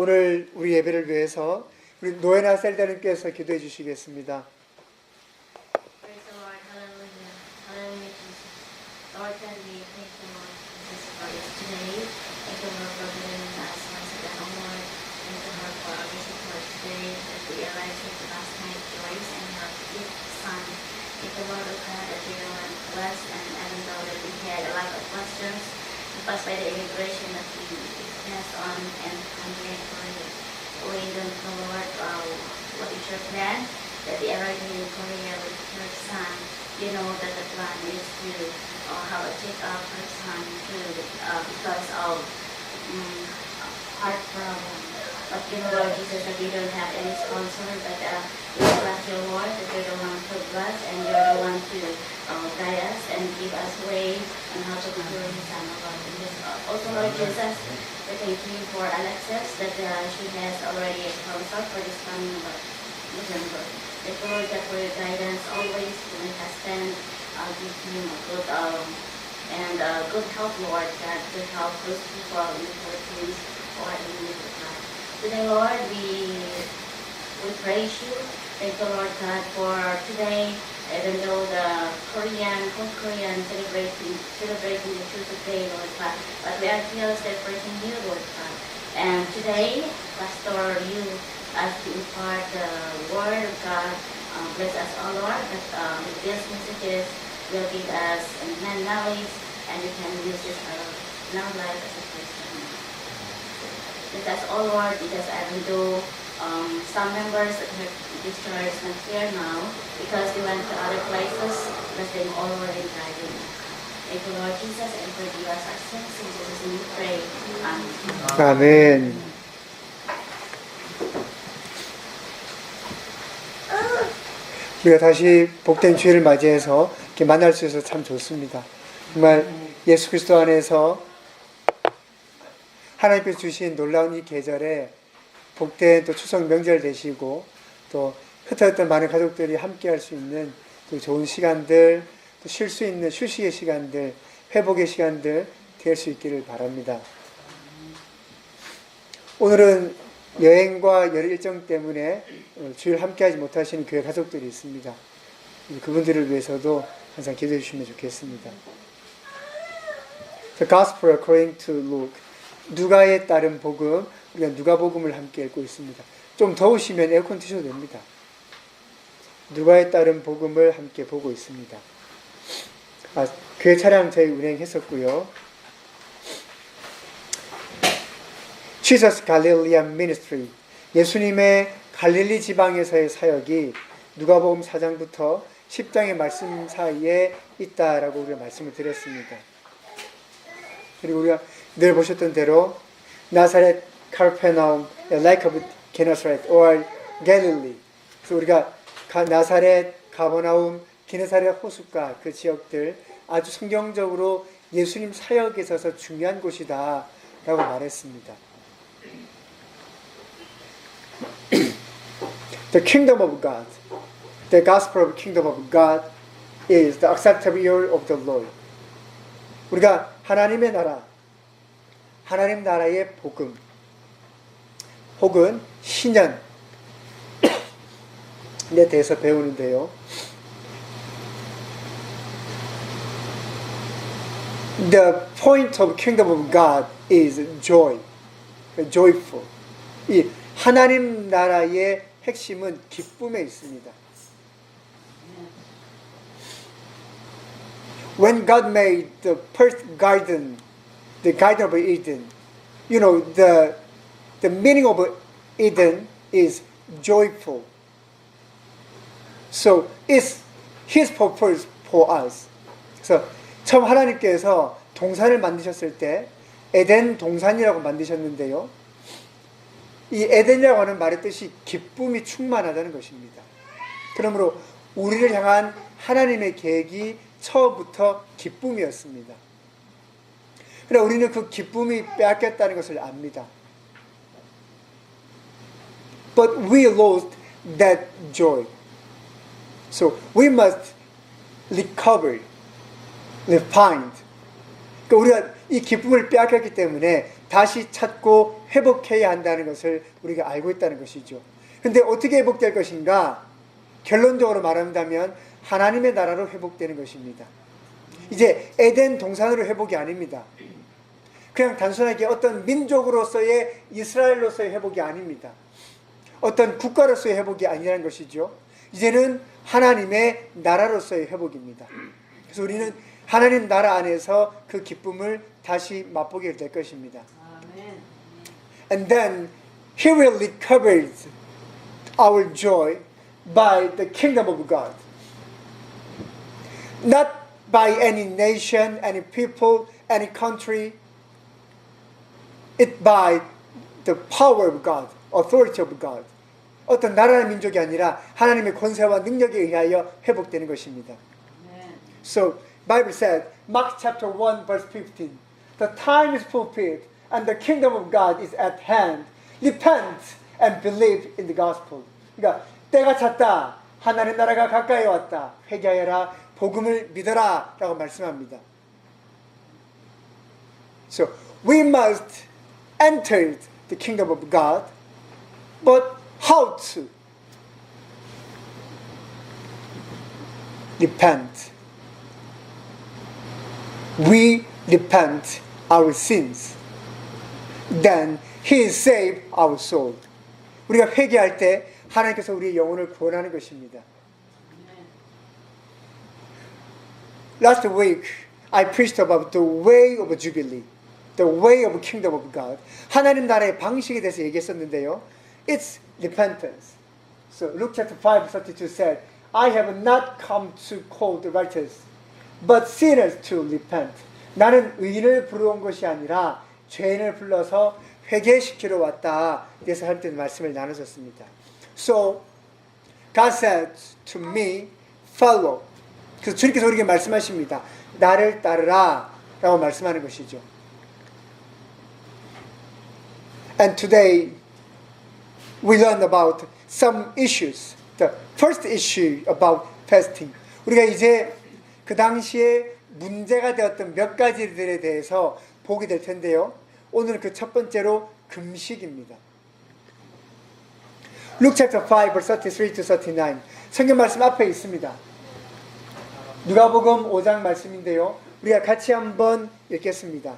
오늘 우리 예배를 위해서 우리 노예나 셀다님께서 기도해 주시겠습니다. Praise the Lord. Hallelujah. Hallelujah, Jesus. Lord, God, we thank you, Lord, Jesus, for this today. Thank you, Lord, for giving us once again, oh Lord. Thank you, Lord, for our visit for today, that we arrived here to last night, Joyce and her gift son. Thank you, Lord, oh God, that we were blessed, and even though that we had a lot of questions, because by the immigration that we passed on and come here in Korea, we don't know, Lord, what is your plan? That we arrived in Korea with her son. You know that the plan is to have a check-up her son because of heart problem. But you know, Lord Jesus, that we don't have any sponsor, but we trust your Lord, that you're the one to bless and you're the one to guide us and give us way on how to cure his son, Lord. Also, Lord Jesus, we thank you for Alexis, that she has already a sponsor for this coming November. Thank you, Lord, that for your guidance always to make us stand, give him a good good help, Lord, that to help those people in the Philippines or in the God. Today, Lord, we praise you. Thank you, Lord God, for today. Even though the whole Korean celebrating the Truth Day, Lord God, but we are still celebrating you, Lord God. And today, Pastor, you as to impart the word of God, bless us, all Lord, that these messages will give us knowledge, and we can use this in our life as a Christian. Let us, all Lord, because even though some members of this church is not here now, because they went to other places, bless them all, Lord, in driving. Thank you, Lord Jesus, and forgive us our sins. In Jesus' name we pray. Amen. 아멘. 우리가 다시 복된 주일을 맞이해서 이렇게 만날 수 있어서 참 좋습니다. 정말 예수 그리스도 안에서 하나님께서 주신 놀라운 이 계절에 복된 또 추석 명절 되시고 또 흩어졌던 많은 가족들이 함께 할 수 있는 또 좋은 시간들, 또 쉴 수 있는 휴식의 시간들, 회복의 시간들 될 수 있기를 바랍니다. 오늘은 여행과 여러 일정 때문에 주일 함께 하지 못하시는 교회 가족들이 있습니다. 그분들을 위해서도 항상 기도해 주시면 좋겠습니다. The Gospel according to Luke. 누가에 따른 복음, 우리가 누가복음을 함께 읽고 있습니다. 좀 더우시면 에어컨 트셔도 됩니다. 누가에 따른 복음을 함께 보고 있습니다. 교회 차량 저희 운행했었고요. Jesus Galilean Ministry, 예수님의 갈릴리 지방에서의 사역이 누가복음 4장부터 10장의 말씀 사이에 있다라고 우리가 말씀을 드렸습니다. 그리고 우리가 늘 보셨던 대로 나사렛, 카르페나움, Lake of Gennesaret or Galilee. 그래서 우리가 나사렛, 가버나움, 게네사렛 호숫가 그 지역들 아주 성경적으로 예수님 사역에 있어서 중요한 곳이다 라고 말했습니다. The kingdom of God, the gospel of the kingdom of God is the acceptable ear of the Lord. 우리가 하나님의 나라, 하나님 나라의 복음, 혹은 신년에 대해서 배우는데요. The point of kingdom of God is joy, joyful. 이 하나님 나라의 핵심은 기쁨에 있습니다. When God made the first garden, the Garden of Eden, you know, the meaning of Eden is joyful. So it's His purpose for us. 그래서 처음 하나님께서 동산을 만드셨을 때 에덴 동산이라고 만드셨는데요. 이 에덴이라고 하는 말의 뜻이 기쁨이 충만하다는 것입니다. 그러므로 우리를 향한 하나님의 계획이 처음부터 기쁨이었습니다. 그러나 우리는 그 기쁨이 빼앗겼다는 것을 압니다. But we lost that joy. So we must recover, refind. 그러니까 우리가 이 기쁨을 빼앗겼기 때문에 다시 찾고 회복해야 한다는 것을 우리가 알고 있다는 것이죠. 근데 어떻게 회복될 것인가? 결론적으로 말한다면 하나님의 나라로 회복되는 것입니다. 이제 에덴 동산으로 회복이 아닙니다. 그냥 단순하게 어떤 민족으로서의 이스라엘로서의 회복이 아닙니다. 어떤 국가로서의 회복이 아니라는 것이죠. 이제는 하나님의 나라로서의 회복입니다. 그래서 우리는 하나님 나라 안에서 그 기쁨을 다시 맛보게 될 것입니다. And then He will recover our joy by the kingdom of God. Not by any nation, any people, any country. It by the power of God, authority of God. 어떤 나라나 민족이 아니라 하나님의 권세와 능력에 의하여 회복되는 것입니다. So Bible said, Mark chapter 1 verse 15, the time is fulfilled and the kingdom of God is at hand. Repent and believe in the gospel. 그러니까 때가 찼다. 하나님 나라가 가까이 왔다. 회개하여라. 복음을 믿어라. 라고 말씀합니다. So we must enter the kingdom of God. But how to? Repent. We repent our sins. Then He save our soul. 우리가 회개할 때 하나님께서 우리의 영혼을 구원하는 것입니다. Last week I preached about the way of Jubilee, the way of kingdom of God. 하나님 나라의 방식에 대해서 얘기했었는데요. It's repentance. So Luke chapter 5:32 said, I have not come to call the righteous, but sinners to repent. 나는 의인을 부르온 것이 아니라 죄인을 불러서 회개시키러 왔다. 그래서 할 때 말씀을 나누셨습니다. So God said to me, follow. 그래서 주님께서 우리에게 말씀하십니다. 나를 따르라 라고 말씀하는 것이죠. And today we learn about some issues. The first issue about fasting. 우리가 이제 그 당시에 문제가 되었던 몇 가지들에 대해서 보게 될 텐데요. 오늘은 그 첫 번째로 금식입니다. Luke chapter 5 verse 33 to 39. 성경 말씀 앞에 있습니다. 누가복음 5장 말씀인데요. 우리가 같이 한번 읽겠습니다.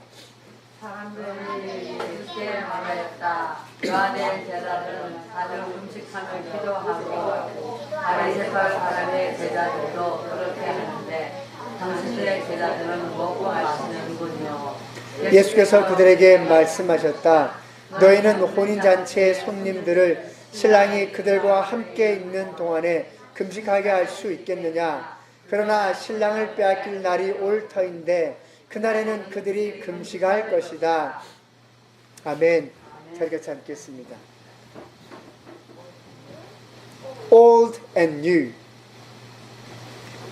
사람들이 예수께 말하였다. 요한의 제자들은 다들 음식하며 기도하고 바리새파 사람의 제자들도 그렇게 하는데 당신들의 제자들은 먹고 마시는군요. 예수께서 그들에게 말씀하셨다. 너희는 혼인잔치의 손님들을 신랑이 그들과 함께 있는 동안에 금식하게 할 수 있겠느냐? 그러나 신랑을 빼앗길 날이 올 터인데 그날에는 그들이 금식할 것이다. 아멘. 잘 같이 읽겠습니다. Old and new.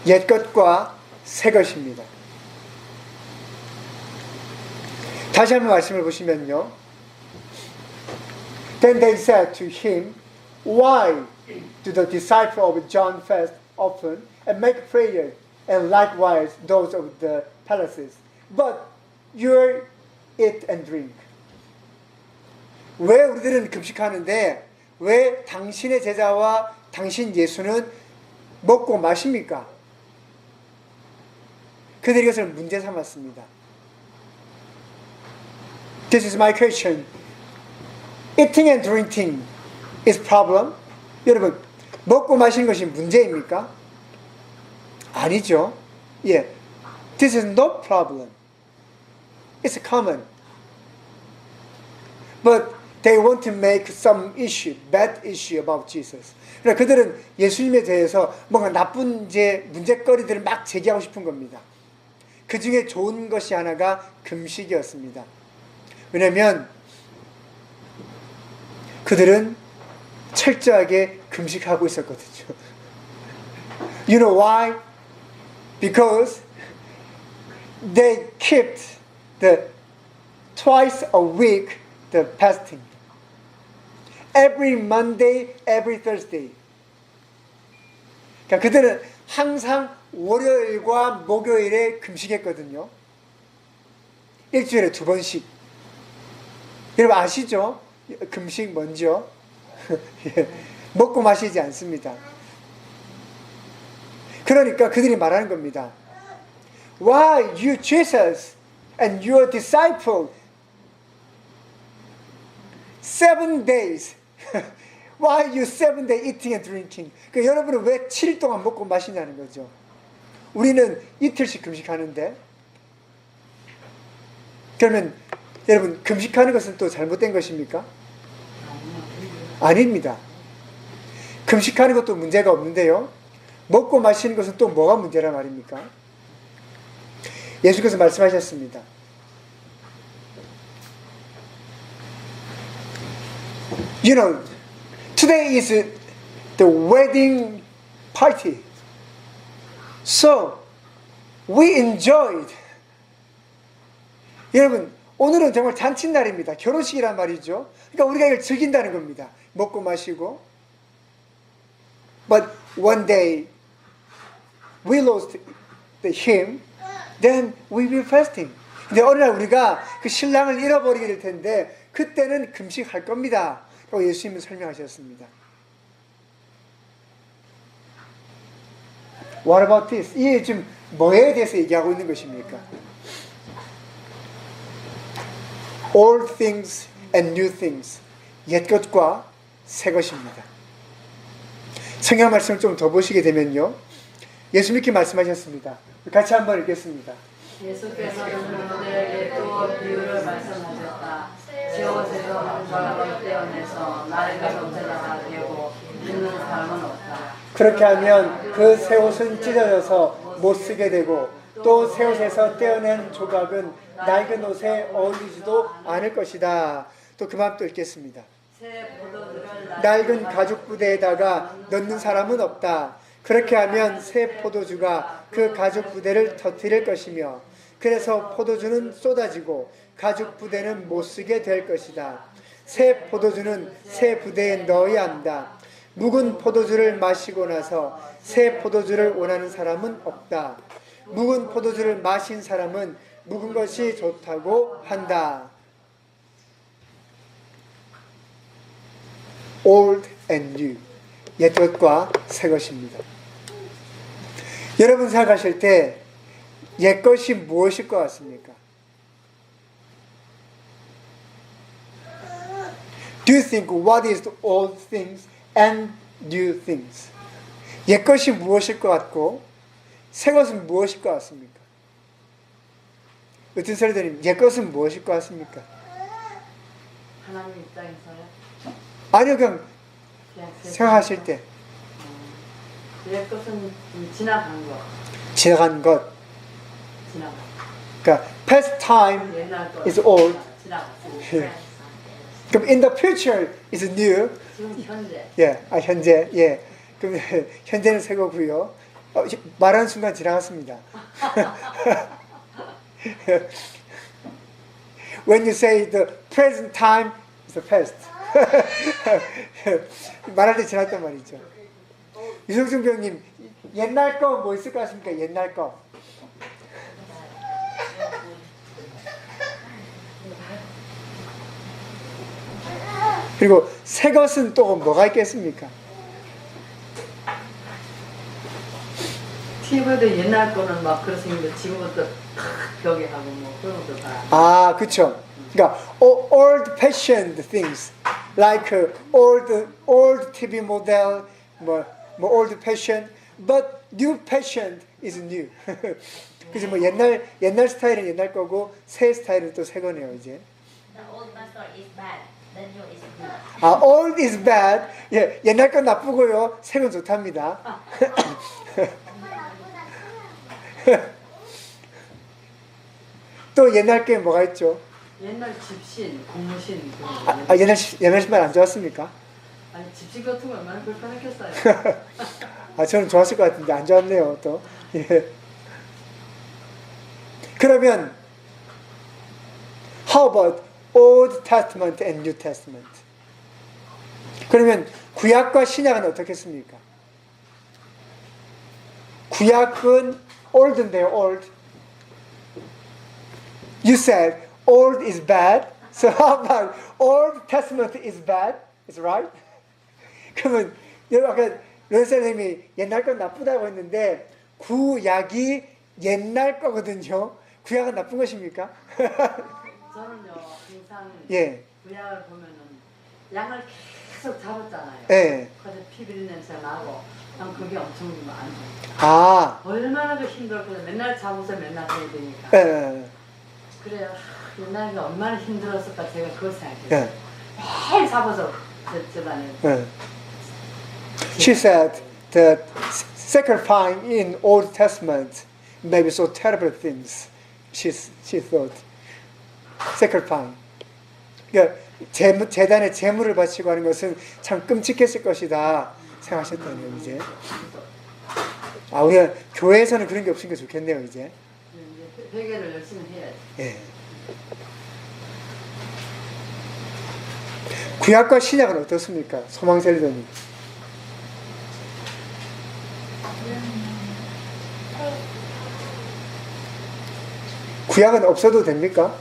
옛 것과 새 것입니다. 다시 한번 말씀을 보시면요. Then they said to him, Why do the disciples of John fast often and make prayer, and likewise those of the palaces? But you eat and drink. 왜 우리들은 금식하는데 왜 당신의 제자와 당신 예수는 먹고 마십니까? 그들이 이것을 문제 삼았습니다. This is my question. Eating and drinking is problem? 여러분, 먹고 마시는 것이 문제입니까? 아니죠. 예. This is no problem. It's common. But they want to make some issue, bad issue about Jesus. 그러니까 그들은 예수님에 대해서 뭔가 나쁜 문제거리들을 막 제기하고 싶은 겁니다. 그 중에 좋은 것이 하나가 금식이었습니다. 왜냐하면 그들은 철저하게 금식하고 있었거든요. You know why? Because they kept the twice a week the fasting. Every Monday, every Thursday. 그러니까 그들은 항상 월요일과 목요일에 금식했거든요. 일주일에 2번씩. 여러분 아시죠? 금식 뭔지요? 예, 먹고 마시지 않습니다. 그러니까 그들이 말하는 겁니다. Why you Jesus and your disciple 7 days Why you 7 days eating and drinking? 그 여러분은 왜 7일 동안 먹고 마시냐는 거죠. 우리는 이틀씩 금식하는데 그러면 여러분 금식하는 것은 또 잘못된 것입니까? 아닙니다. 금식하는 것도 문제가 없는데요. 먹고 마시는 것은 또 뭐가 문제란 말입니까? 예수께서 말씀하셨습니다. You know, today is the wedding party. So, we enjoyed. 여러분, 오늘은 정말 잔칫날입니다. 결혼식이란 말이죠. 그러니까 우리가 이걸 즐긴다는 겁니다. 먹고 마시고. But one day, we lost him, then we will fasting. 근데 어느 날 우리가 그 신랑을 잃어버리게 될 텐데, 그때는 금식할 겁니다. 라고 예수님은 설명하셨습니다. What about this? 이게 지금 뭐에 대해서 얘기하고 있는 것입니까? Old things and new things. 옛 것과 새 것입니다. 성경 말씀을 좀 더 보시게 되면요. 예수님께 말씀하셨습니다. 같이 한번 읽겠습니다. 예수께서는 그들에게 또 비유를 말씀하셨다. 새 옷에서 조각을 떼어내서 낡은 옷에다가 대고 입는 사람은 없다. 그렇게 하면 그 새 옷은 찢어져서 못 쓰게 되고 또 새 옷에서 떼어낸 조각은 낡은 옷에 어울리지도 않을 것이다. 또 그만 또 읽겠습니다. 새 포도주를 낡은 가죽 부대에다가 넣는 사람은 없다. 그렇게 하면 새 포도주가 그 가죽 부대를 터뜨릴 것이며 그래서 포도주는 쏟아지고 가죽 부대는 못 쓰게 될 것이다. 새 포도주는 새 부대에 넣어야 한다. 묵은 포도주를 마시고 나서 새 포도주를 원하는 사람은 없다. 묵은 포도주를 마신 사람은 묵은 것이 좋다고 한다. Old and new. 옛 것과 새 것입니다. 여러분 생각하실 때 옛 것이 무엇일 것 같습니까? Do you think what is the old things and new things? 옛 것이 무엇일 것 같고 새 것은 무엇일 것 같습니까? 어떤 설교님 옛 것은 무엇일 것 같습니까? 하나님 입장에서요? 아니요 그냥 그냥 생각하실 때 옛 것은 지나간 거. 지나간 것 지나간. 그러니까 past time 옛날 거. is old. 지나갔습니다. 그럼 in the future is new. 지금 현재. 예, 현재. 예. 그럼 현재는 새 거고요. 말하는 순간 지나갔습니다. When you say the present time is the past. 말할 때 지났단 말이죠. 유성준 배우님, 옛날 거 뭐 있을 것 같습니까? 옛날 거. 그리고 새 것은 또 뭐가 있겠습니까? TV도 옛날 거는 막 그렇습니다. 지금부터 벽에 하고 뭐 그런 것도 다. 아, 그렇죠. 그러니까 old-fashioned things, like old TV model, 뭐 old-fashioned, but new-fashioned is new. 그죠? 뭐 옛날 스타일은 옛날 거고 새 스타일은 또 새 거네요 이제. The old method is bad. The new is good. 아, old is bad. 예, 옛날 건 나쁘고요. 새 건 좋답니다. 또 옛날 게 뭐가 있죠? 옛날 집신, 고무신 그런 거. 옛날 신발 안 좋았습니까? 아니 집신 같은 거 얼마나 불편했겠어요. 저는 좋았을 것 같은데 안 좋았네요 또. 예. 그러면 how about Old Testament and New Testament? 그러면 구약과 신약은 어떻겠습니까? 구약은 old인데요, old. You said old is bad So how about Old Testament is bad? Is right? 그러면 여러분 아까 런선생님이 옛날 건 나쁘다고 했는데 구약이 옛날 거거든요. 구약은 나쁜 것입니까? 저는요 항상 예. 구약을 보면은 양을 계속 잡았잖아요. 예. 그래서 피비린 냄새 나고 난 그게 엄청 안 좋아. 아. 얼마나 그 힘들었거든. 맨날 잡아서 맨날 해야 되니까. 예. 그래요. 옛날에 얼마나 힘들었을까 제가 그걸 생각해요. 예. 매일 잡아서 저반에. 예. She said that sacrificing in Old Testament may be so terrible things. She thought. Sacrificing. 그러니까 재단에 재물을 바치고 하는 것은 참 끔찍했을 것이다 생각하셨다네요. 이제. 아, 우리가 교회에서는 그런 게 없으니까 좋겠네요. 이제. 이제 회개를 열심히 해야지. 예. 구약과 신약은 어떻습니까? 소망셀리더님. 구약은 없어도 됩니까?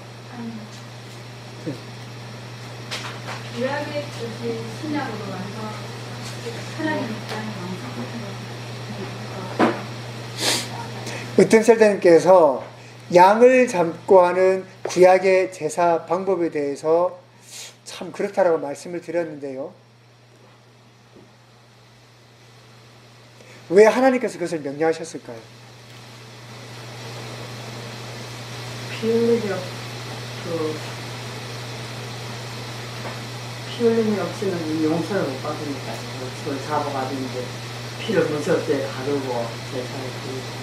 구약의 뜻이 신약으로 완성, 하나님 입장에 완성하는 으뜸셀대님께서 양을 잡고 하는 구약의 제사 방법에 대해서 참 그렇다라고 말씀을 드렸는데요. 왜 하나님께서 그것을 명령하셨을까요? 피 흘림이 피 흘림이 없이는 용서를 못 받으니까 그걸 잡아가지고 이제 피를 무섭게 가르고 제사를 드리고.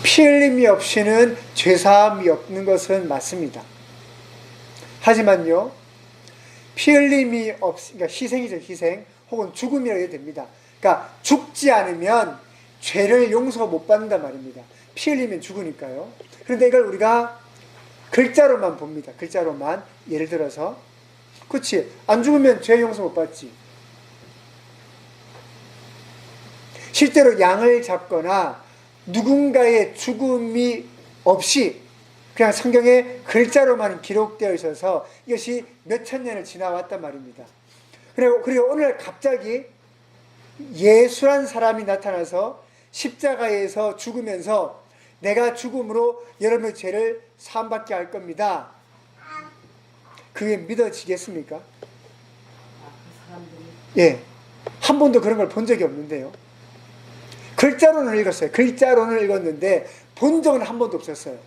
피 흘림이 없이는 죄사함이 없는 것은 맞습니다. 하지만요, 피 흘림이 그러니까 희생이죠, 희생. 혹은 죽음이라고 해도 됩니다. 그러니까 죽지 않으면 죄를 용서 못 받는단 말입니다. 피 흘리면 죽으니까요. 그런데 이걸 우리가 글자로만 봅니다. 글자로만. 예를 들어서, 그렇지, 안 죽으면 죄 용서 못 받지. 실제로 양을 잡거나 누군가의 죽음이 없이 그냥 성경에 글자로만 기록되어 있어서 이것이 몇천 년을 지나왔단 말입니다. 그리고 오늘 갑자기 예수란 사람이 나타나서 십자가에서 죽으면서 내가 죽음으로 여러분의 죄를 사함받게 할 겁니다. 그게 믿어지겠습니까? 그 사람들이 예. 한 번도 그런 걸 본 적이 없는데요. 글자로는 읽었어요. 글자로는 읽었는데 본 적은 한 번도 없었어요.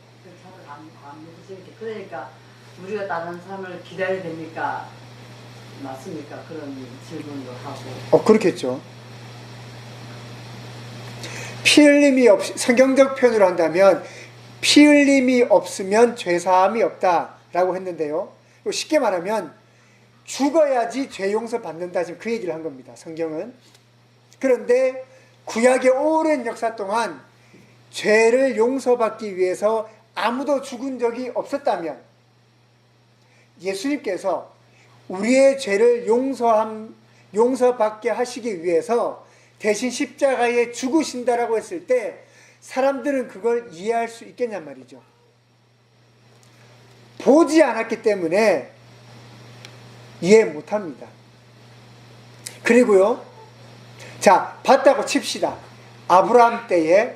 안 믿어지게. 그러니까 우리가 다른 사람을 기다려야 됩니까? 맞습니까? 그런 질문도 하고. 그렇겠죠. 피 흘림이 성경적 표현으로 한다면 피 흘림이 없으면 죄사함이 없다라고 했는데요. 쉽게 말하면 죽어야지 죄 용서 받는다, 지금 그 얘기를 한 겁니다. 성경은. 그런데 구약의 오랜 역사 동안 죄를 용서받기 위해서 아무도 죽은 적이 없었다면 예수님께서 우리의 죄를 용서받게 하시기 위해서 대신 십자가에 죽으신다라고 했을 때 사람들은 그걸 이해할 수 있겠냔 말이죠. 보지 않았기 때문에 이해 못합니다. 그리고요, 자, 봤다고 칩시다. 아브라함 때에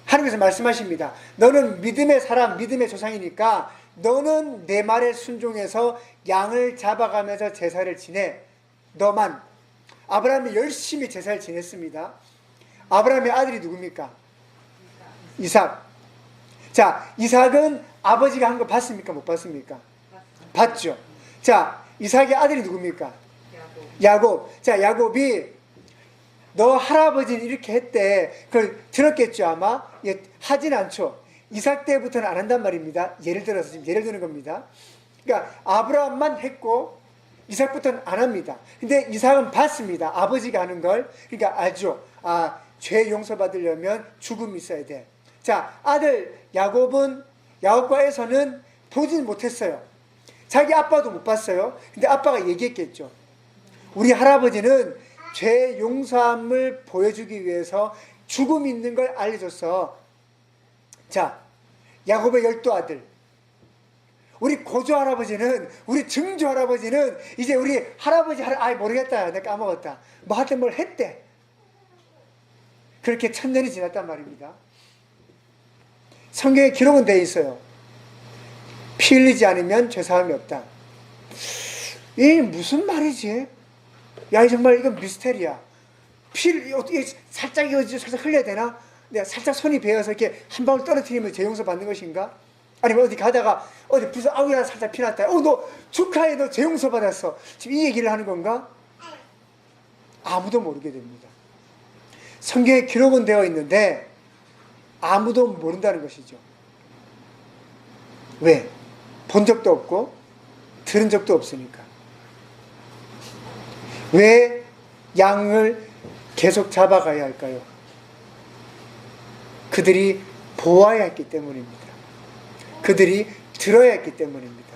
하나님께서 말씀하십니다. 너는 믿음의 사람, 믿음의 조상이니까 너는 내 말에 순종해서 양을 잡아가면서 제사를 지내. 너만. 아브라함이 열심히 제사를 지냈습니다. 아브라함의 아들이 누굽니까? 이삭. 자, 이삭은 아버지가 한 거 봤습니까? 못 봤습니까? 봤죠. 자, 이삭의 아들이 누굽니까? 야곱. 자, 야곱이 너 할아버지는 이렇게 했대. 그걸 들었겠죠, 아마? 예, 하진 않죠. 이삭 때부터는 안 한단 말입니다. 예를 들어서 지금 예를 드는 겁니다. 그러니까 아브라함만 했고 이삭부터는 안 합니다. 근데 이삭은 봤습니다. 아버지가 하는 걸. 그러니까 알죠. 아, 죄 용서받으려면 죽음이 있어야 돼. 자, 아들 야곱과 에서는 보진 못했어요. 자기 아빠도 못 봤어요. 근데 아빠가 얘기했겠죠. 우리 할아버지는 죄 용서함을 보여주기 위해서 죽음이 있는 걸 알려줬어. 자, 야곱의 12 아들. 우리 고조 할아버지는, 우리 증조 할아버지는 이제 우리 할아버지, 아이 모르겠다. 내가 까먹었다. 뭐 하여튼 뭘 했대. 그렇게 천년이 지났단 말입니다. 성경에 기록은 되어 있어요. 피 흘리지 않으면 죄사함이 없다. 이 무슨 말이지? 야, 정말 이건 미스테리야. 피를 어떻게 살짝 흘려야 되나? 내가 살짝 손이 베어서 이렇게 한 방울 떨어뜨리면 죄용서 받는 것인가? 아니면 어디 가다가 어디 불서 아우야 살짝 피났다. 너 축하해, 너 죄용서 받았어. 지금 이 얘기를 하는 건가? 아무도 모르게 됩니다. 성경에 기록은 되어 있는데 아무도 모른다는 것이죠. 왜? 본 적도 없고 들은 적도 없으니까. 왜 양을 계속 잡아가야 할까요? 그들이 보아야 했기 때문입니다. 그들이 들어야 했기 때문입니다.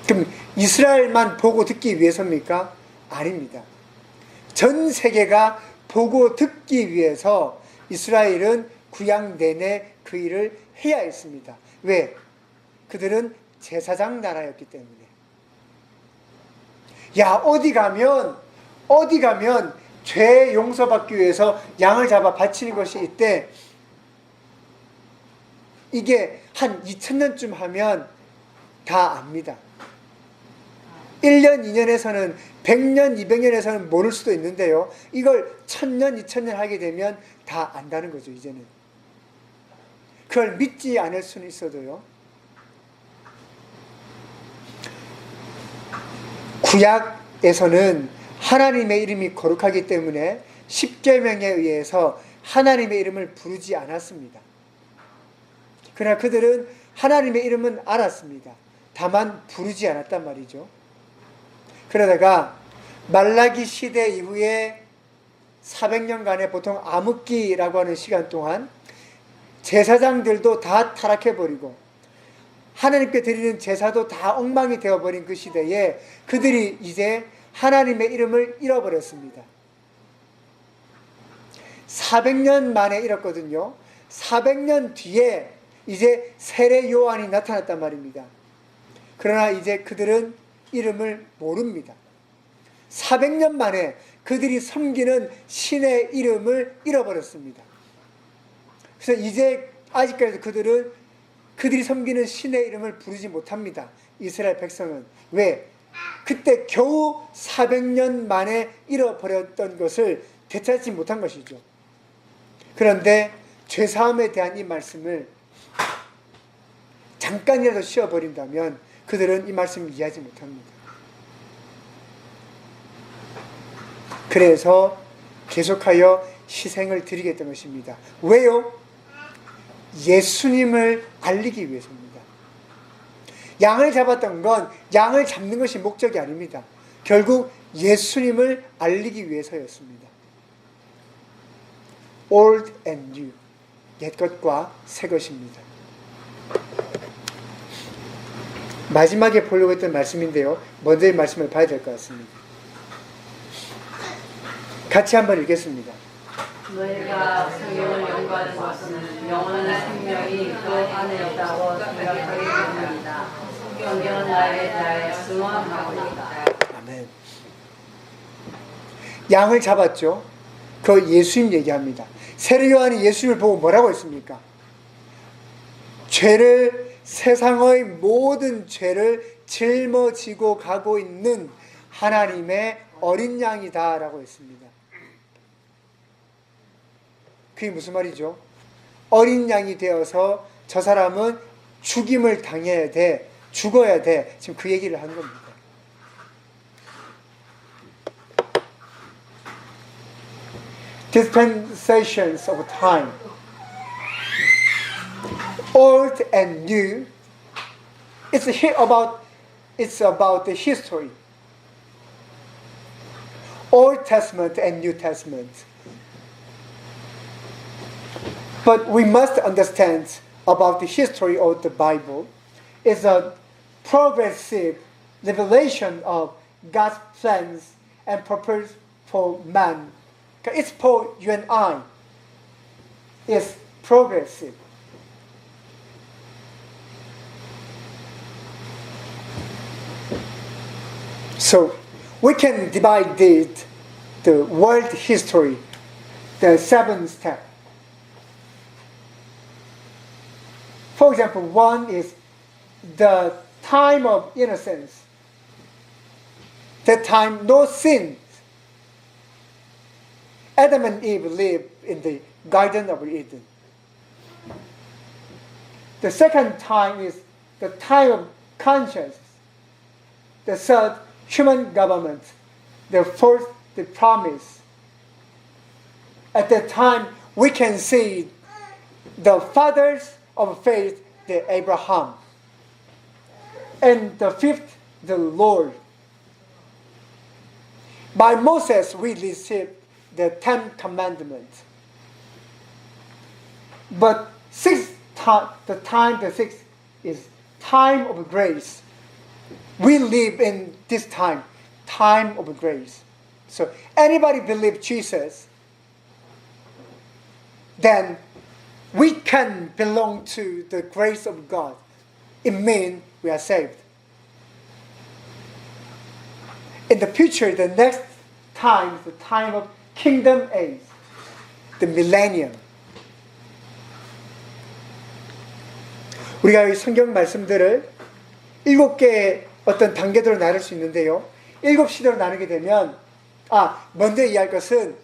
그럼 이스라엘만 보고 듣기 위해서입니까? 아닙니다. 전 세계가 보고 듣기 위해서 이스라엘은 구약 내내 그 일을 해야 했습니다. 왜? 그들은 제사장 나라였기 때문에. 야, 어디 가면 죄 용서받기 위해서 양을 잡아 바치는 것이 있대. 이게 한 2000년쯤 하면 다 압니다. 1년, 2년에서는 100년, 200년에서는 모를 수도 있는데요. 이걸 1000년, 2000년 하게 되면 다 안다는 거죠, 이제는. 그걸 믿지 않을 수는 있어도요. 구약에서는 하나님의 이름이 거룩하기 때문에 십계명에 의해서 하나님의 이름을 부르지 않았습니다. 그러나 그들은 하나님의 이름은 알았습니다. 다만 부르지 않았단 말이죠. 그러다가 말라기 시대 이후에 400년간의 보통 암흑기라고 하는 시간 동안 제사장들도 다 타락해버리고 하나님께 드리는 제사도 다 엉망이 되어버린 그 시대에 그들이 이제 하나님의 이름을 잃어버렸습니다. 400년 만에 잃었거든요. 400년 뒤에 이제 세례 요한이 나타났단 말입니다. 그러나 이제 그들은 이름을 모릅니다. 400년 만에 그들이 섬기는 신의 이름을 잃어버렸습니다. 그래서 이제 아직까지도 그들이 섬기는 신의 이름을 부르지 못합니다. 이스라엘 백성은. 왜? 그때 겨우 400년 만에 잃어버렸던 것을 되찾지 못한 것이죠. 그런데 죄사함에 대한 이 말씀을 잠깐이라도 쉬어버린다면 그들은 이 말씀을 이해하지 못합니다. 그래서 계속하여 희생을 드리겠다는 것입니다. 왜요? 예수님을 알리기 위해서입니다. 양을 잡았던 건 양을 잡는 것이 목적이 아닙니다. 결국 예수님을 알리기 위해서였습니다. Old and new, 옛것과 새것입니다. 마지막에 보려고 했던 말씀인데요. 먼저 이 말씀을 봐야 될 것 같습니다. 같이 한번 읽겠습니다. 너희가 성경을 연구하는 것은 영원한 생명이 그 안에 있다고 생각하기 때문이다. 성경은 나에 대하여 증언하오니까. 아멘. 양을 잡았죠. 그 예수님 얘기합니다. 세례 요한이 예수님을 보고 뭐라고 했습니까? 세상의 모든 죄를 짊어지고 가고 있는 하나님의 어린 양이다 라고 했습니다. 그게 무슨 말이죠? 어린 양이 되어서 저 사람은 죽임을 당해야 돼, 죽어야 돼. 지금 그 얘기를 한 겁니다. Dispensations of time, old and new. It's about the history. Old Testament and New Testament. But we must understand about the history of the Bible. It's a progressive revelation of God's plans and purpose for man. It's for you and I. It's progressive. So we can divide the world history, the 7 steps. For example, one is the time of innocence. That time, no sin. Adam and Eve lived in the Garden of Eden. The second time is the time of conscience. The third, human government. The fourth, the promise. At that time, we can see the fathers of faith, the Abraham. And the fifth, the Lord. By Moses, we received the 10 commandments. But the sixth is time of grace. We live in this time of grace. So anybody believe Jesus, then we can belong to the grace of God. It means we are saved. In the future, the next time is the time of kingdom age, the millennium. 우리가 이 성경 말씀들을 7개의 어떤 단계대로 나눌 수 있는데요. 7시대로 나누게 되면, 먼저 이해할 것은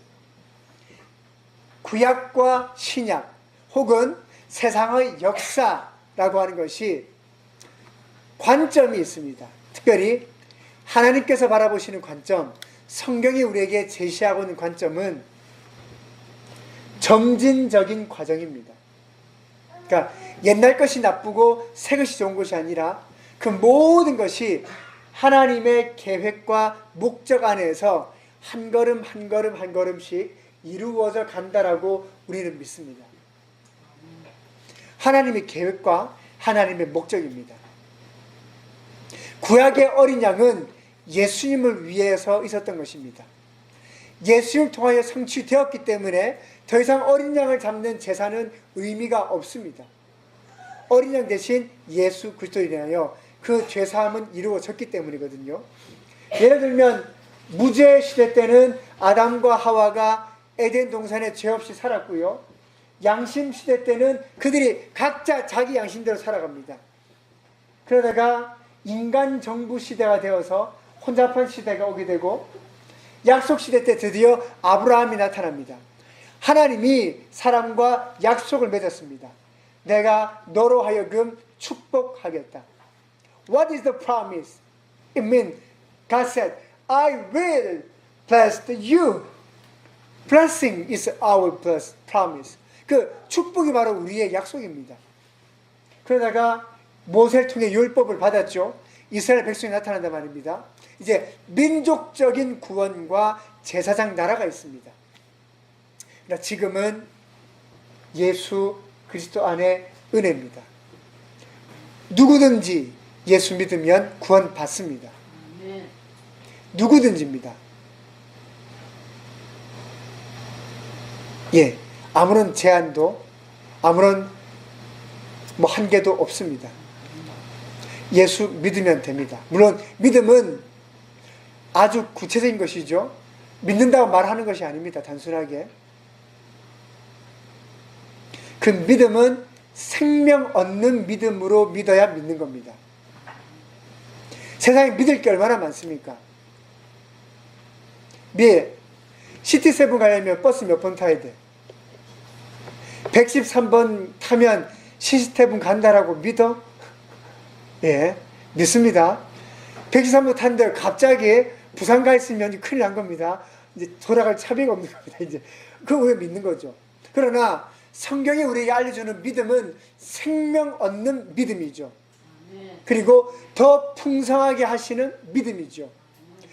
구약과 신약, 혹은 세상의 역사라고 하는 것이 관점이 있습니다. 특별히 하나님께서 바라보시는 관점, 성경이 우리에게 제시하고 있는 관점은 점진적인 과정입니다. 그러니까 옛날 것이 나쁘고 새 것이 좋은 것이 아니라 그 모든 것이 하나님의 계획과 목적 안에서 한 걸음 한 걸음 한 걸음씩 이루어져 간다라고 우리는 믿습니다. 하나님의 계획과 하나님의 목적입니다. 구약의 어린 양은 예수님을 위해서 있었던 것입니다. 예수님을 통하여 성취되었기 때문에 더 이상 어린 양을 잡는 제사는 의미가 없습니다. 어린 양 대신 예수 그리스도에 대하여 그 죄사함은 이루어졌기 때문이거든요. 예를 들면 무죄 시대 때는 아담과 하와가 에덴 동산에 죄 없이 살았고요. 양심 시대 때는 그들이 각자 자기 양심대로 살아갑니다. 그러다가 인간 정부 시대가 되어서 혼잡한 시대가 오게 되고 약속 시대 때 드디어 아브라함이 나타납니다. 하나님이 사람과 약속을 맺었습니다. 내가 너로 하여금 축복하겠다. What is the promise? It means God said, I will bless you. Blessing is our promise. 그 축복이 바로 우리의 약속입니다. 그러다가 모세를 통해 율법을 받았죠. 이스라엘 백성이 나타난단 말입니다. 이제 민족적인 구원과 제사장 나라가 있습니다. 그러나 지금은 예수 그리스도 안에 은혜입니다. 누구든지 예수 믿으면 구원 받습니다. 누구든지입니다. 예, 아무런 제한도 아무런 한계도 없습니다. 예수 믿으면 됩니다. 물론 믿음은 아주 구체적인 것이죠. 믿는다고 말하는 것이 아닙니다. 단순하게. 그 믿음은 생명 얻는 믿음으로 믿어야 믿는 겁니다. 세상에 믿을 게 얼마나 많습니까? 시티7 가려면 버스 몇 번 타야 돼? 113번 타면 시티7 간다라고 믿어? 예, 믿습니다. 113번 탔는데 갑자기 부산 가 있으면 큰일 난 겁니다. 이제 돌아갈 차비가 없는 겁니다. 이제 그거 우리가 믿는 거죠. 그러나 성경이 우리에게 알려주는 믿음은 생명 얻는 믿음이죠. 그리고 더 풍성하게 하시는 믿음이죠.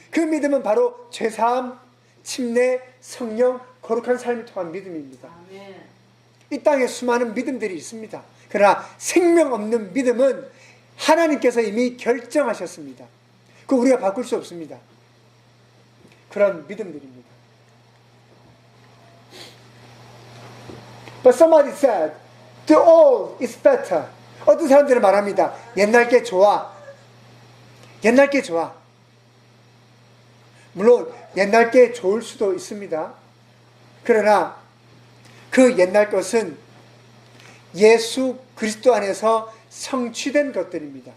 그 믿음은 바로 죄사함, 침례, 성령, 거룩한 삶을 통한 믿음입니다. 이 땅에 수많은 믿음들이 있습니다. 그러나 생명 없는 믿음은 하나님께서 이미 결정하셨습니다. 그거 우리가 바꿀 수 없습니다. 그런 믿음들입니다. But somebody said, the old is better. 어떤 사람들은 말합니다. 옛날 게 좋아. 옛날 게 좋아. 물론 옛날 게 좋을 수도 있습니다. 그러나 그 옛날 것은 예수 그리스도 안에서 성취된 것들입니다.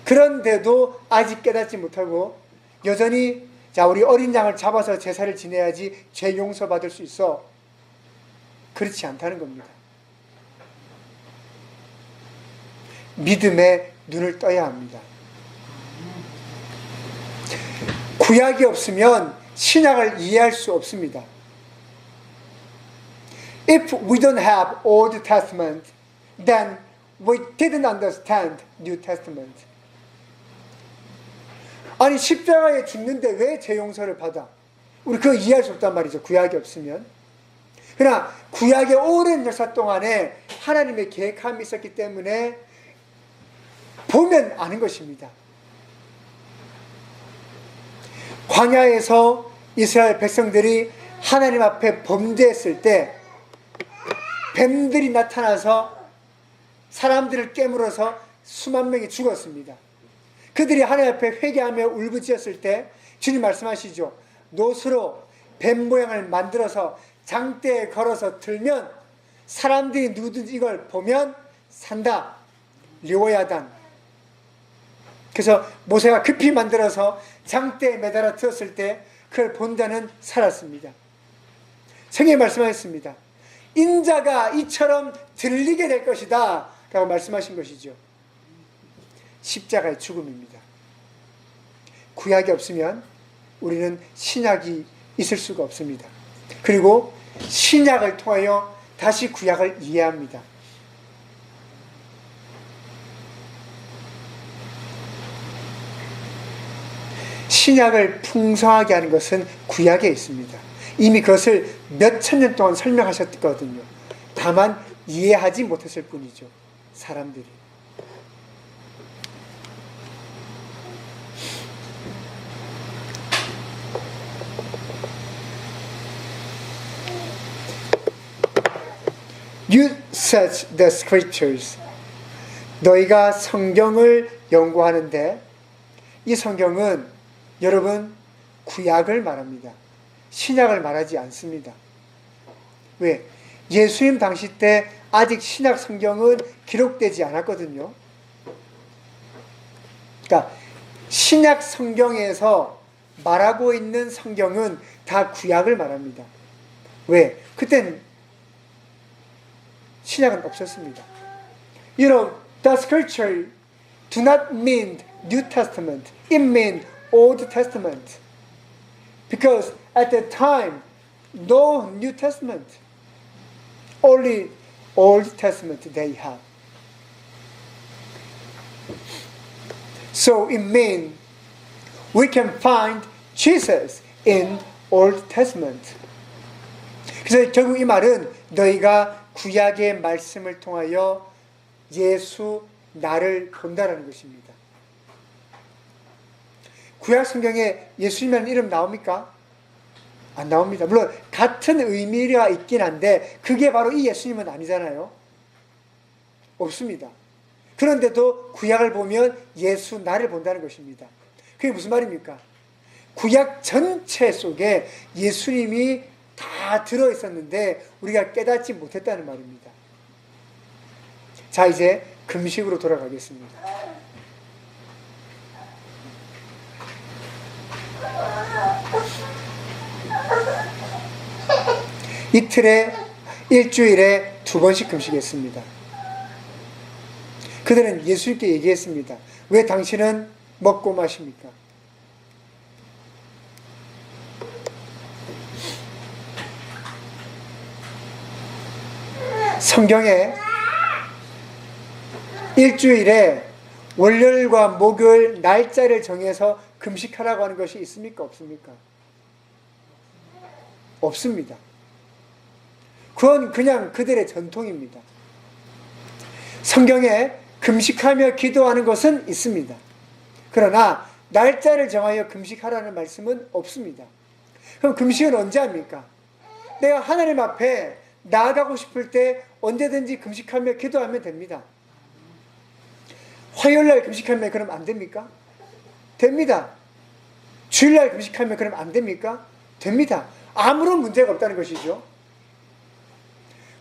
그런데도 아직 깨닫지 못하고 여전히 자, 우리 어린 양을 잡아서 제사를 지내야지 죄 용서받을 수 있어. 그렇지 않다는 겁니다. 믿음의 눈을 떠야 합니다. 구약이 없으면 신약을 이해할 수 없습니다. If we don't have Old Testament, then we didn't understand New Testament. 아니 십자가에 죽는데 왜 죄 용서를 받아? 우리 그거 이해할 수 없단 말이죠. 구약이 없으면. 그러나 구약의 오랜 역사 동안에 하나님의 계획함이 있었기 때문에 보면 아는 것입니다. 광야에서 이스라엘 백성들이 하나님 앞에 범죄했을 때 뱀들이 나타나서 사람들을 깨물어서 수만 명이 죽었습니다. 그들이 하나님 앞에 회개하며 울부짖었을 때 주님 말씀하시죠. 노수로 뱀 모양을 만들어서 장대에 걸어서 들면 사람들이 누구든지 이걸 보면 산다. 료야단. 그래서 모세가 급히 만들어서 장대에 매달아 들었을 때 그걸 본 자는 살았습니다. 성경에 말씀하셨습니다. 인자가 이처럼 들리게 될 것이다 라고 말씀하신 것이죠. 십자가의 죽음입니다. 구약이 없으면 우리는 신약이 있을 수가 없습니다. 그리고 신약을 통하여 다시 구약을 이해합니다. 신약을 풍성하게 하는 것은 구약에 있습니다. 이미 그것을 몇천 년 동안 설명하셨거든요. 다만 이해하지 못했을 뿐이죠. 사람들이. You search the scriptures. 너희가 성경을 연구하는데 이 성경은 여러분 구약을 말합니다. 신약을 말하지 않습니다. 왜? 예수님 당시 때 아직 신약 성경은 기록되지 않았거든요. 그러니까 신약 성경에서 말하고 있는 성경은 다 구약을 말합니다. 왜? 그때는 신약은 없었습니다. You know, the scripture do not mean New Testament. It means Old Testament. Because at that time, no New Testament. Only Old Testament they have. So it means we can find Jesus in Old Testament. 그래서 결국 이 말은 너희가 구약의 말씀을 통하여 예수 나를 본다라는 것입니다. 구약 성경에 예수님이라는 이름 나옵니까? 안 나옵니다. 물론 같은 의미가 있긴 한데 그게 바로 이 예수님은 아니잖아요. 없습니다. 그런데도 구약을 보면 예수 나를 본다는 것입니다. 그게 무슨 말입니까? 구약 전체 속에 예수님이 다 들어있었는데 우리가 깨닫지 못했다는 말입니다. 자, 이제 금식으로 돌아가겠습니다. 일주일에 2번씩 금식했습니다. 그들은 예수님께 얘기했습니다. 왜 당신은 먹고 마십니까? 성경에 일주일에 월요일과 목요일 날짜를 정해서 금식하라고 하는 것이 있습니까? 없습니까? 없습니다. 그건 그냥 그들의 전통입니다. 성경에 금식하며 기도하는 것은 있습니다. 그러나 날짜를 정하여 금식하라는 말씀은 없습니다. 그럼 금식은 언제 합니까? 내가 하나님 앞에 나아가고 싶을 때 언제든지 금식하며 기도하면 됩니다. 화요일날 금식하면 그럼 안 됩니까? 됩니다. 주일날 금식하면 그럼 안 됩니까? 됩니다. 아무런 문제가 없다는 것이죠.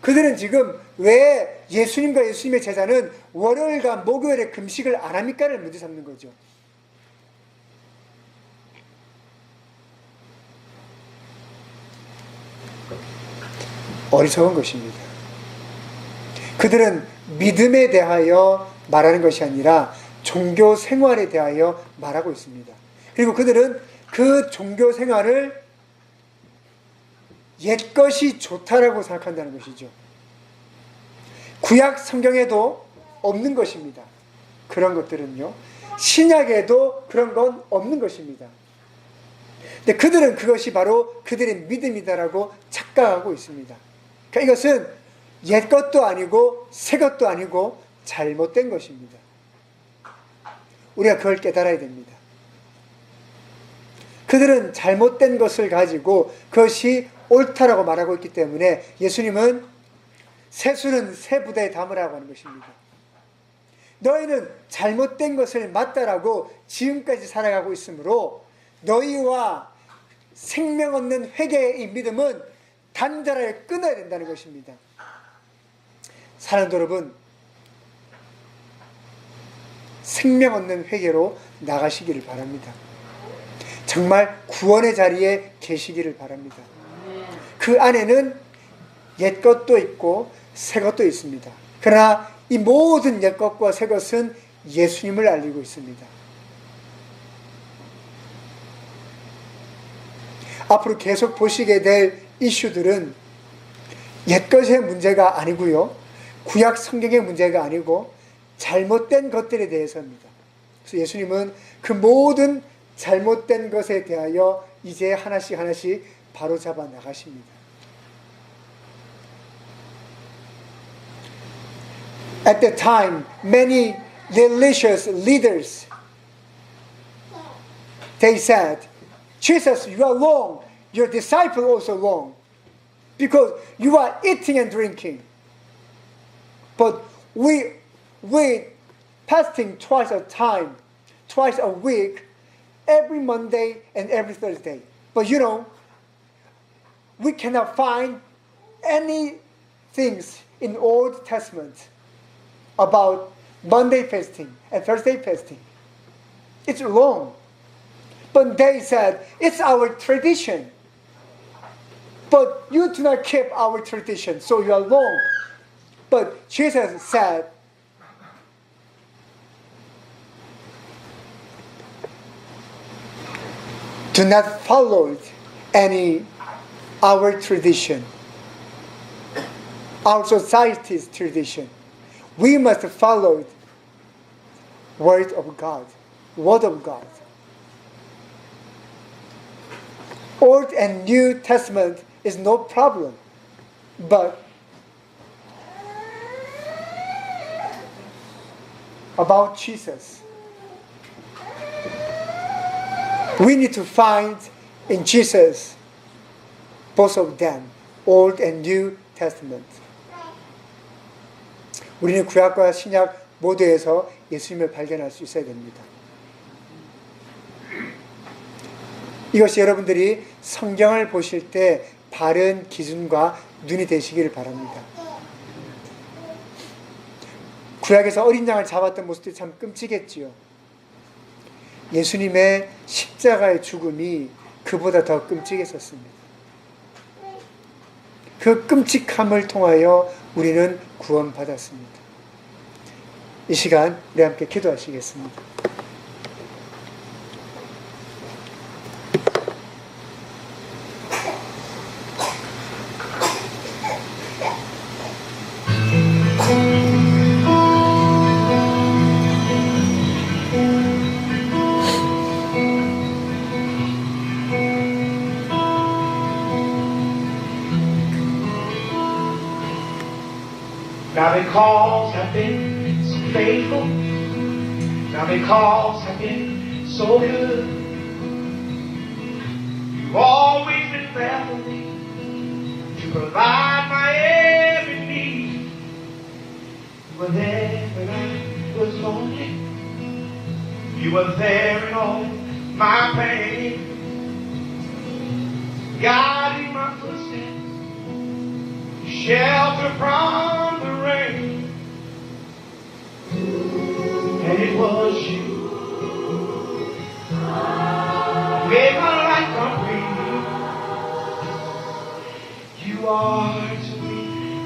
그들은 지금 왜 예수님과 예수님의 제자는 월요일과 목요일에 금식을 안 합니까를 문제 삼는 거죠. 어리석은 것입니다. 그들은 믿음에 대하여 말하는 것이 아니라 종교 생활에 대하여 말하고 있습니다. 그리고 그들은 그 종교 생활을 옛것이 좋다라고 생각한다는 것이죠. 구약 성경에도 없는 것입니다. 그런 것들은요. 신약에도 그런 건 없는 것입니다. 근데 그들은 그것이 바로 그들의 믿음이다라고 착각하고 있습니다. 그러니까 이것은 옛 것도 아니고 새 것도 아니고 잘못된 것입니다. 우리가 그걸 깨달아야 됩니다. 그들은 잘못된 것을 가지고 그것이 옳다라고 말하고 있기 때문에 예수님은 세수는 세 부대에 담으라고 하는 것입니다. 너희는 잘못된 것을 맞다라고 지금까지 살아가고 있으므로 너희와 생명 얻는 회개의 이 믿음은 단절하게 끊어야 된다는 것입니다. 사랑하는 여러분, 생명 얻는 회개로 나가시기를 바랍니다. 정말 구원의 자리에 계시기를 바랍니다. 그 안에는 옛 것도 있고 새 것도 있습니다. 그러나 이 모든 옛 것과 새 것은 예수님을 알리고 있습니다. 앞으로 계속 보시게 될 이슈들은 옛 것의 문제가 아니고요, 구약 성경의 문제가 아니고 잘못된 것들에 대해서입니다. 그래서 예수님은 그 모든 잘못된 것에 대하여 이제 하나씩 하나씩 바로잡아 나가십니다. At the time, many religious leaders, they said, Jesus, you are wrong. Your disciple also wrong. Because you are eating and drinking. But we fasting twice a week, every Monday and every Thursday. But you know, we cannot find any things in Old Testament about Monday fasting and Thursday fasting. It's wrong. But they said, it's our tradition. But you do not keep our tradition, so you are wrong. But Jesus said, do not follow any our tradition, our society's tradition. We must follow Word of God, Word of God. Old and New Testament is no problem, but about Jesus, we need to find in Jesus both of them, Old and New Testament. 우리는 구약과 신약 모두에서 예수님을 발견할 수 있어야 됩니다. 이것이 여러분들이 성경을 보실 때 바른 기준과 눈이 되시기를 바랍니다. 구약에서 어린 양을 잡았던 모습들이 참 끔찍했지요. 예수님의 십자가의 죽음이 그보다 더 끔찍했었습니다. 그 끔찍함을 통하여 우리는 구원받았습니다. 이 시간 우리 함께 기도하시겠습니다. Now because I've been so faithful, now because I've been so good, you've always been there for me to provide my every need. You were there when I was lonely, you were there in all my pain. guiding my footsteps, shelter from the rain. And it was you made my life complete. You are to me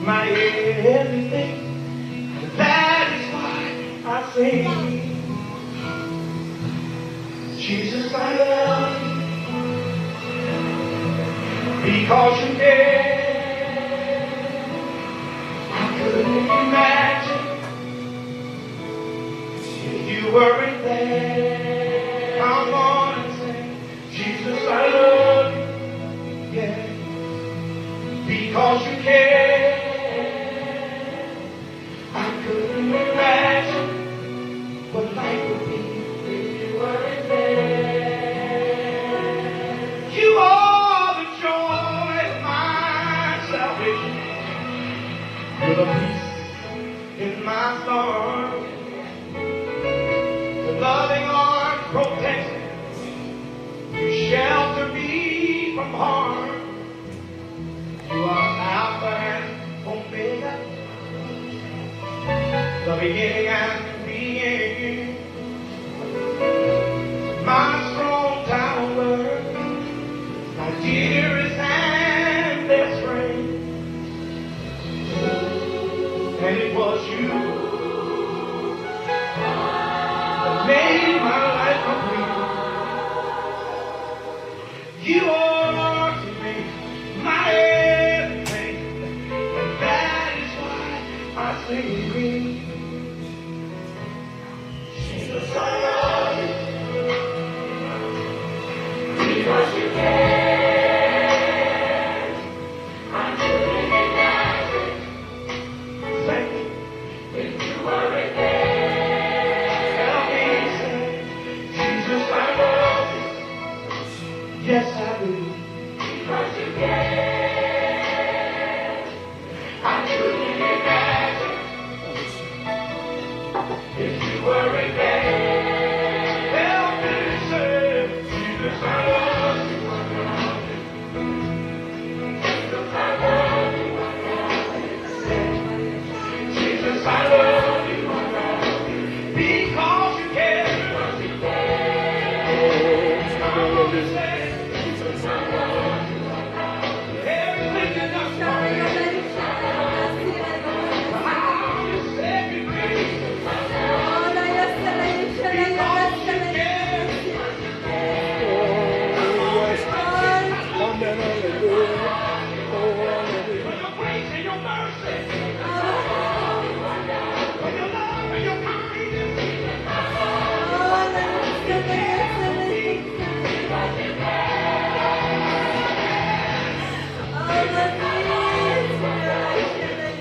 my everything, and that is why I sing. Jesus, I love you because you care. I couldn't imagine if you weren't there. Come on and say, Jesus, I love you, yeah, because you care. I couldn't imagine what life would be if you weren't there. You are the joy of my salvation. You're the peace in my storm. The loving arms protect me. You shelter me from harm. You are Alpha and Omega, the beginning and the end. My strong tower, my dearest and best friend. And it was you that made my life complete. You are to me my everything, and that is why I sing. Jesus, I love you because you care. I couldn't imagine if you weren't there. Help me say, Jesus, I love you. Yes, I do. Because you care. I couldn't imagine if you weren't there. Help me say, Jesus, I love you. Jesus, I love you. Jesus, I love you. Because you care. Come on and say, Jesus, I love you. Everything you done for me. How you set me free. Because you care. For your grace and your mercy. For your love and your kindness.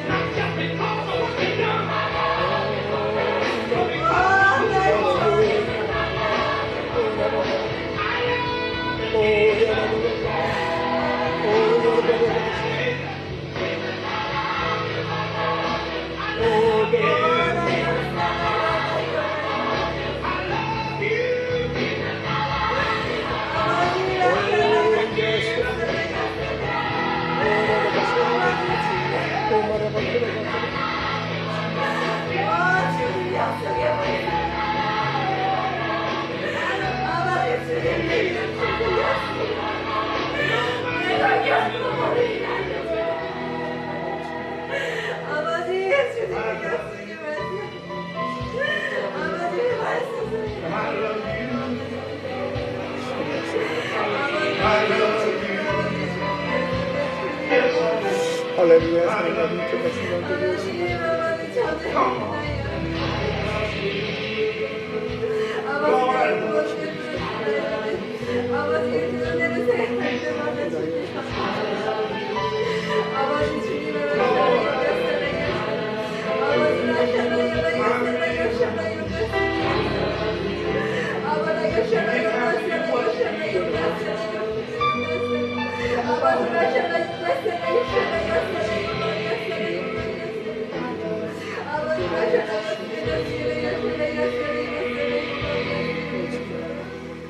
Not just because of what you've done, but because of who you 할렐루야, 하나님께 말씀을 드리겠습니다.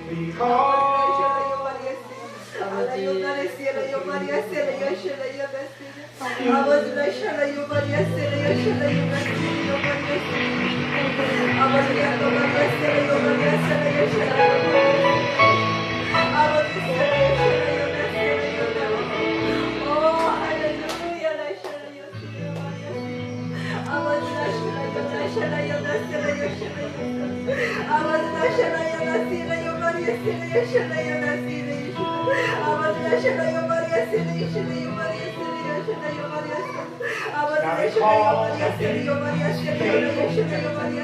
because 아버지 세라요 마리아 세라요 샬라요 나시라 아버지나 샬라요 마리아 세라요 샬라요 나시라 마리아 세라요 아버지야 또 마리아 세라요 마리아 세라요 샬라요 아버지 세라요 샬라요 나시라요 오 할렐루야 나시라요 세라요 마리아 아버지나 샬라요 나시라요 나시라요 샬라요 아버지나 샬라요 나시라요 마리아 세라요 샬라요 나시라요 아버지나 샬라요 마리아 세라요 샬라요 마리아 세라요 샬라요 마리아 아버지나 샬라요 마리아 세라요 마리아 세라요 샬라요 마리아